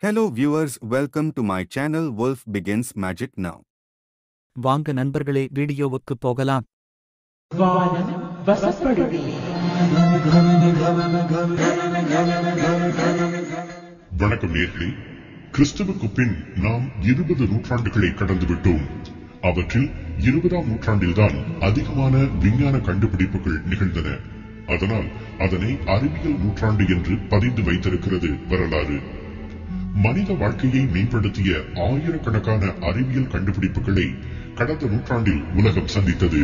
Hello viewers, welcome to my channel Wolf Begins Magic Now. வாங்க நண்பர்களே, வீடியோவுக்கு போகலாம். வானம் வசப்படுவே. வணக்கம் நேயர்களே. கிறிஸ்துவுக்கு பின் நாம் 20 நூற்றாண்டுகளை கடந்துவிட்டோம். அவற்றில் 20ஆம் நூற்றாண்டில்தான் அதிகமான விஞ்ஞான கண்டுபிடிப்புகள் நிகழ்ந்தன. அதனால் அதனை அறிவியல் நூற்றாண்டு என்று பதிந்து வைத்திருக்கிறது வரலாறு. மனித வாழ்க்கையை மேம்படுத்திய ஆயிரக்கணக்கான அறிவியல் கண்டுபிடிப்புகளை கடந்த நூற்றாண்டில் உலகம் சந்தித்தது.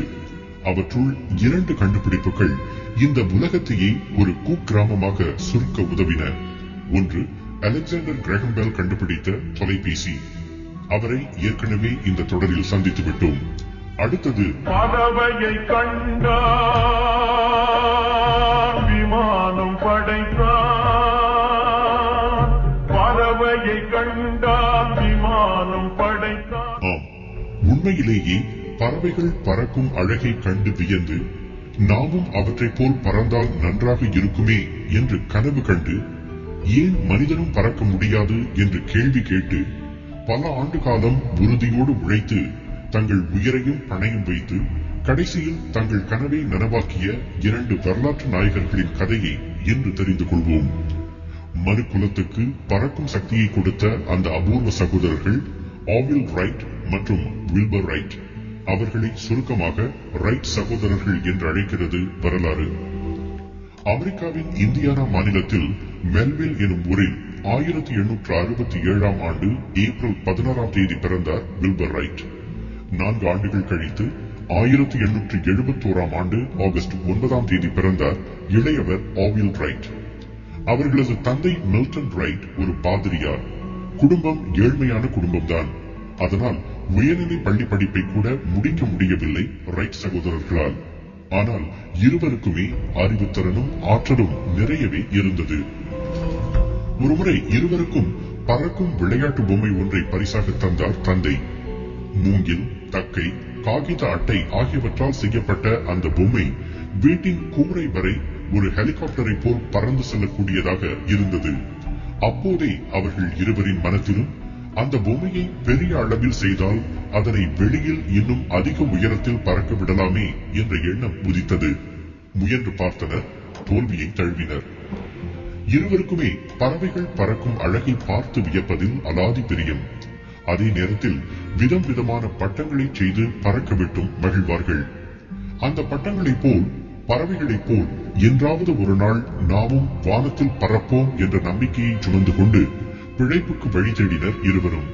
அவற்றுள் 2 கண்டுபிடிப்புகள் இந்த உலகத்தையே ஒரு குக்கிராமமாக சுருக்க உதவின. ஒன்று, அலெக்சாண்டர் கிரஹாம் பெல் கண்டுபிடித்த தொலைபேசி. அவரை ஏற்கனவே இந்த தொடரில் சந்தித்து விட்டோம். அடுத்தது, பறவையை கண்டார், விமானம் படைத்தார். பறவையை கண்டார், விமானம் படைத்தார். ஆம், உண்மையிலேயே பறவைகள் பறக்கும் அழகை கண்டு வியந்து நாமும் அவற்றைப் போல் பறந்தால் நன்றாக இருக்குமே என்று கனவு கண்டு ஏன் மனிதனும் பறக்க முடியாது என்று கேள்வி கேட்டு பல ஆண்டு காலம் உறுதியோடு உழைத்து தங்கள் உயிரையும் பணையும் வைத்து கடைசியில் தங்கள் கனவை நனவாக்கிய 2 வரலாற்று நாயகர்களின் கதையை இன்று தெரிந்து கொள்வோம். மனு குலத்துக்கு பறக்கும் சக்தியை கொடுத்த அந்த அபூர்வ சகோதரர்கள் ஆவில் ரைட் மற்றும் வில்பர் ரைட். அவர்களை சுருக்கமாக ரைட் சகோதரர்கள் என்று அழைக்கிறது வரலாறு. அமெரிக்காவின் இந்தியானா மாநிலத்தில் மெல்வில் எனும் ஊரில் 1867ஆம் ஆண்டு ஏப்ரல் 16ஆம் தேதி பிறந்தார் வில்பர் ரைட். 4 ஆண்டுகள் கழித்து 1871ஆம் ஆண்டு ஆகஸ்ட் 9ஆம் தேதி பிறந்தார் இளையவர் ஆவில் ரைட். அவர்களது தந்தை மில்டன் ரைட் ஒரு பாதிரியார். குடும்பம் ஏழ்மையான குடும்பம்தான். அதனால் உயர்நிலை பள்ளி படிப்பை கூட முடிக்க முடியவில்லை ரைட் சகோதரர்களால். ஆனால் இருவருக்குமே அறிவுத்திறனும் ஆற்றலும் நிறையவே இருந்தது. ஒருமுறை இருவருக்கும் பறக்கும் விளையாட்டு பொம்மை ஒன்றை பரிசாக தந்தார் தந்தை. மூங்கில், தக்கை, காகித அட்டை ஆகியவற்றால் செய்யப்பட்ட அந்த பொம்மை வீட்டின் கூரை வரை ஒரு ஹெலிகாப்டரை போல் பறந்து செல்லக்கூடியதாக இருந்தது. அப்போதே அவர்கள் இருவரின் மனத்திலும் அந்த பொம்மையை பெரிய அளவில் செய்தால் அதனை வெளியில் இன்னும் அதிக உயரத்தில் பறக்க விடலாமே என்ற எண்ணம் உதித்தது. முயன்று பார்த்தனர், தோல்வியை தழுவினர். இருவருக்குமே பறவைகள் பறக்கும் அழகை பார்த்து வியப்பதில் அலாதி பிரியம். அதே நேரத்தில் விதம் விதமான பட்டங்களை செய்து பறக்க விட்டும் மகிழ்வார்கள். அந்த பட்டங்களைப் போல் பறவைகளைப் போல் என்றாவது ஒரு நாள் நாமும் வானத்தில் பறப்போம் என்ற நம்பிக்கையை சுமந்து கொண்டு பிழைப்புக்கு வழி தேடினர் இருவரும்.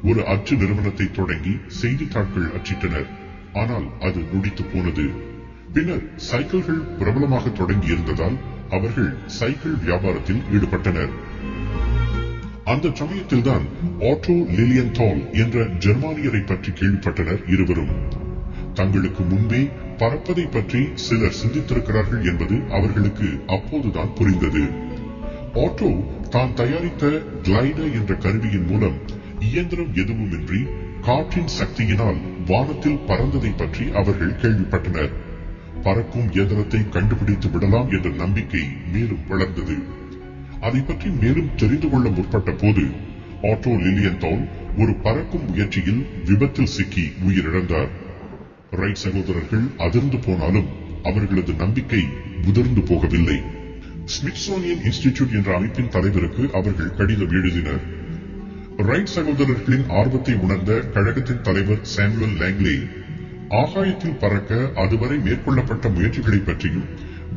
ஒரு அச்சு நிறுவனத்தை தொடங்கி செய்தித்தாட்கள் அச்சிட்டனர். ஆனால் அது நொடித்து போனது. பின்னர் சைக்கிள்கள் பிரபலமாக தொடங்கி இருந்ததால் அவர்கள் சைக்கிள் வியாபாரத்தில் ஈடுபட்டனர். அந்த சமயத்தில்தான் ஆட்டோ லிலியன்தால் என்ற ஜெர்மானியரை பற்றி கேள்விப்பட்டனர் இருவரும். தங்களுக்கு முன்பே பறப்பதை பற்றி சிலர் சிந்தித்திருக்கிறார்கள் என்பது அவர்களுக்கு அப்போதுதான் புரிந்தது. ஆட்டோ தான் தயாரித்த கிளைடர் என்ற கருவியின் மூலம் இயந்திரம் எதுவுமின்றி காற்றின் சக்தியினால் வானத்தில் பறந்ததை பற்றி அவர்கள் கேள்விப்பட்டனர். பறக்கும் இயந்திரத்தை கண்டுபிடித்து விடலாம் என்ற நம்பிக்கை மேலும் வளர்ந்தது. அதை பற்றி மேலும் தெரிந்து கொள்ள முற்பட்ட போது ஆட்டோ லிலியன்தால் ஒரு பறக்கும் முயற்சியில் விபத்தில் சிக்கி உயிரிழந்தார். ரைட் சகோதரர்கள் அதிர்ந்து போனாலும் அவர்களது நம்பிக்கை உதிர்ந்து போகவில்லை. ஸ்மித்சோனியன் இன்ஸ்டிடியூட் என்ற அமைப்பின் தலைவருக்கு அவர்கள் கடிதம் எழுதினர். ரைட் சகோதரர்களின் ஆர்வத்தை உணர்ந்த கழகத்தின் தலைவர் சாமுவேல் லாங்லே ஆகாயத்தில் பறக்க அதுவரை மேற்கொள்ளப்பட்ட முயற்சிகளை பற்றியும்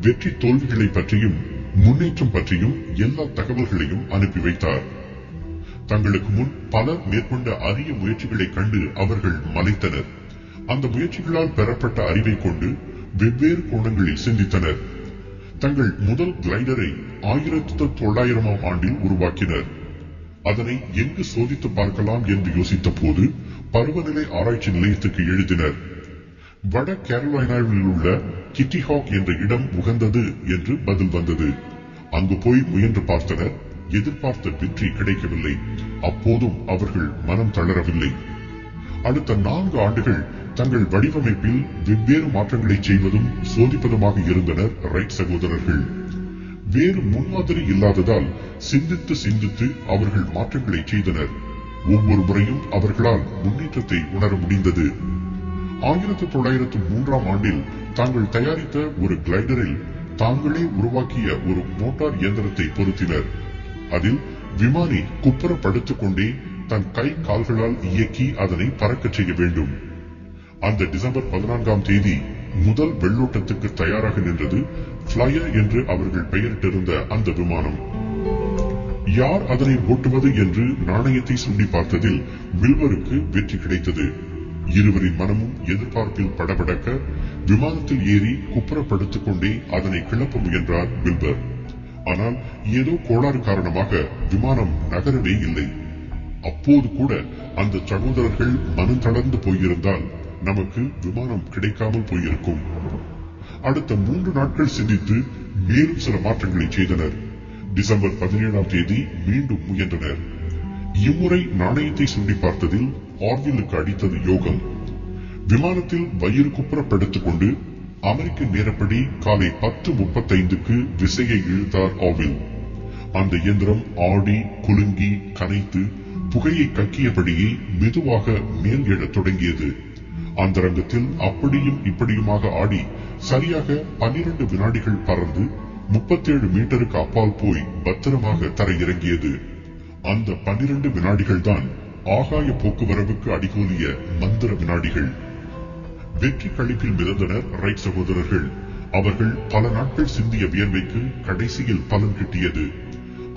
வெற்றி தோல்விகளை பற்றியும் முன்னேற்றம் பற்றியும் எல்லா தகவல்களையும் அனுப்பி வைத்தார். தங்களுக்கு முன் பலர் மேற்கொண்ட அரிய முயற்சிகளை கண்டு அவர்கள் மலைத்தனர். அந்த முயற்சிகளால் பெறப்பட்ட அறிவை கொண்டு வெவ்வேறு கோணங்களில் சிந்தித்தனர். தங்கள் முதல் கிளைடரை 1900ஆம் ஆண்டில் உருவாக்கினர். அதனை எங்கு சோதித்து பார்க்கலாம் என்று யோசித்த போது பருவநிலை ஆராய்ச்சி நிலையத்துக்கு எழுதினர். வட கேரோலைனாவில் உள்ள கிட்டி ஹாக் என்ற இடம் உகந்தது என்று பதில் வந்தது. அங்கு போய் முயன்று பார்த்தனர். எதிர்பார்த்த வெற்றி கிடைக்கவில்லை. அப்போதும் அவர்கள் மனம் தளரவில்லை. அடுத்த 4 ஆண்டுகள் தங்கள் வடிவமைப்பில் வெவ்வேறு மாற்றங்களை செய்வதும் சோதிப்பதுமாக இருந்தனர் ரைட் சகோதரர்கள். வேறு முன்மாதிரி இல்லாததால் சிந்தித்து சிந்தித்து அவர்கள் மாற்றங்களை செய்தனர். ஒவ்வொரு முறையும் அவர்களால் முன்னேற்றத்தை உணர முடிந்தது. 1903ஆம் ஆண்டில் தாங்கள் தயாரித்த ஒரு கிளைடரில் தாங்களே உருவாக்கிய ஒரு மோட்டார் இயந்திரத்தை பொருத்தினர். அதில் விமானி குப்புற படுத்துக் கொண்டே தன் கை கால்களால் இயக்கி அதனை பறக்கச் செய்ய வேண்டும். அந்த டிசம்பர் 14ஆம் தேதி முதல் வெள்ளோட்டத்துக்கு தயாராக நின்றது ஃபிளையர் என்று அவர்கள் பெயரிட்டிருந்த அந்த விமானம். யார் அதனை ஓட்டுவது என்று நாணயத்தை சுண்டி பார்த்ததில் வில்பருக்கு வெற்றி கிடைத்தது. இருவரின் மனமும் எதிர்பார்ப்பில் படபடக்க விமானத்தில் ஏறி குப்புறப்படுத்திக் கொண்டே அதனை கிளப்ப முயன்றார் வில்பர். ஆனால் ஏதோ கோளாறு காரணமாக விமானம் நகரவே இல்லை. அப்போது கூட அந்த சகோதரர்கள் மனம் தளர்ந்து போயிருந்தால் நமக்கு விமானம் கிடைக்காமல் போயிருக்கும். அடுத்த 3 நாட்கள் சிந்தித்து மேலும் சில மாற்றங்களை செய்தனர். டிசம்பர் 17ஆம் தேதி மீண்டும் முயன்றனர். இம்முறை நாணயத்தை சுண்டி பார்த்ததில் ஆர்விலுக்கு அடித்தது யோகம். விமானத்தில் வயிறு குப்புறப்படுத்திக் கொண்டு அமெரிக்க நேரப்படி காலை 10:35க்கு விசையை இழுத்தார் ஆர்வில். அந்த இயந்திரம் ஆடி குலுங்கி கனைத்து புகையை கக்கியபடியே மெதுவாக மேல் எழத் தொடங்கியது. அந்த ரங்கத்தில் அப்படியும் இப்படியுமாக ஆடி சரியாக 12 வினாடிகள் பறந்து 37 மீட்டருக்கு அப்பால் போய் பத்திரமாக தரையிறங்கியது. அந்த 12 வினாடிகள் தான் ஆகாய போக்குவரவுக்கு அடிகோலிய மந்திர வினாடிகள். வெற்றி களிப்பில் மிதந்தனர் ரைட் சகோதரர்கள். அவர்கள் பல நாட்கள் சிந்திய வியர்வைக்கு கடைசியில் பலன் கிட்டியது.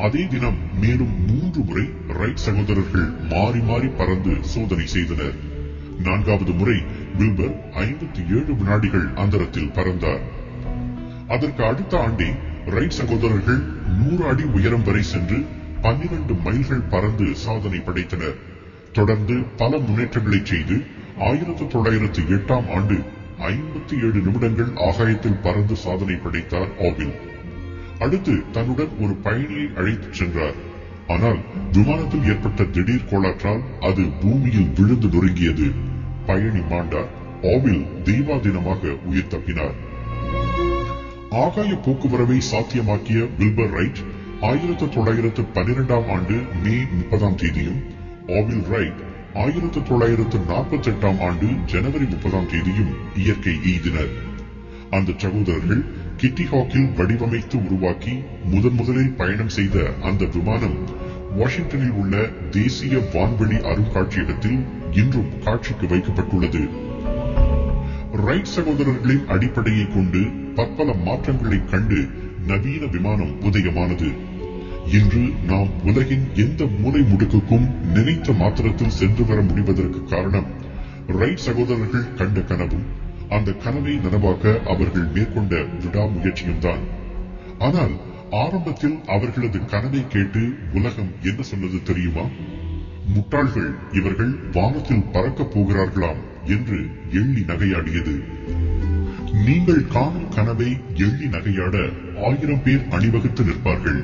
அதே தினம் மேலும் 3 முறை ரைட் சகோதரர்கள் மாறி மாறி பறந்து சோதனை செய்தனர். 4வது முறை வில்பர் 57 வினாடிகள் அந்தரத்தில் பறந்தார். அதற்கு அடுத்த ஆண்டே ரைட் சகோதரர்கள் 100 அடி உயரம் வரை சென்று 12 மைல்கள் பறந்து சாதனை படைத்தனர். தொடர்ந்து பல முன்னேற்றங்களை செய்து 1908ஆம் ஆண்டு 57 நிமிடங்கள் ஆகாயத்தில் பறந்து சாதனை படைத்தார் ஆர்வில். அடுத்து தன்னுடன் ஒரு பயணியை அழைத்துச் சென்றார். ஆனால் விமானத்தில் ஏற்பட்ட திடீர் கோளாற்றால் அது பூமியில் விழுந்து நொறுங்கியது. பயணி மாண்டார். ஆர்வில் தெய்வாதீனமாக உயிர் தப்பினார். ஆகாய போக்குவரவை சாத்தியமாக்கிய வில்பர் ரைட் 1912ஆம் ஆண்டு மே 30ஆம் தேதியும், ஆர்வில் ரைட் 1948ஆம் ஆண்டு ஜனவரி 30ஆம் தேதியும் இயற்கை எய்தினர். அந்த சகோதரர்கள் கிட்டி ஹாக்கில் வடிவமைத்து உருவாக்கி முதலில் பயணம் செய்த அந்த விமானம் வாஷிங்டனில் உள்ள தேசிய வான்வெளி அருங்காட்சியகத்தில் இன்றும் காட்சிக்கு வைக்கப்பட்டுள்ளது. ரைட் சகோதரர்களின் அடிப்படையை கொண்டு பற்பல மாற்றங்களை கண்டு நவீன விமானம் உதயமானது. இன்று நாம் உலகின் எந்த மூலை முடுக்குக்கும் நினைத்த மாத்திரத்தில் சென்று வர முடிவதற்கு காரணம் ரைட் சகோதரர்கள் கண்ட கனவும் அந்த கனவை நனவாக்க அவர்கள் மேற்கொண்ட விடாமுயற்சியும் தான். ஆனால் ஆரம்பத்தில் அவர்களது கனவை கேட்டு உலகம் என்ன சொன்னது தெரியுமா? முட்டாள்கள், இவர்கள் வானத்தில் பறக்கப் போகிறார்களாம் என்று எள்ளி நகையாடியது. நீங்கள் காணும் கனவை எள்ளி நகையாட 1000 பேர் அணிவகுத்து நிற்பார்கள்.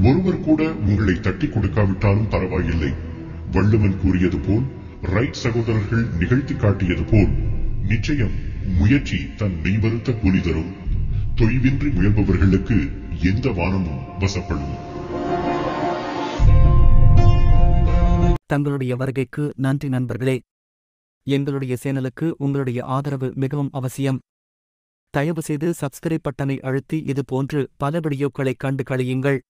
ஒருவர் கூட உங்களை தட்டி கொடுக்காவிட்டாலும் பரவாயில்லை. வள்ளுவன் கூறியது போல், ரைட் சகோதரர்கள் நிகழ்த்தி காட்டியது போல், நிச்சயம் முயற்சி தன் மெய்வருத்த கூலி தரும். தொய்வின்றி முயல்பவர்களுக்கு எந்த வானமும் வசப்படும். தங்களுடைய வருகைக்கு நன்றி நண்பர்களே. எங்களுடைய சேனலுக்கு உங்களுடைய ஆதரவு மிகவும் அவசியம். தயவு செய்து சப்ஸ்கிரைப் பட்டனை அழுத்தி இது போன்று பல வீடியோக்களை கண்டு களியுங்கள்.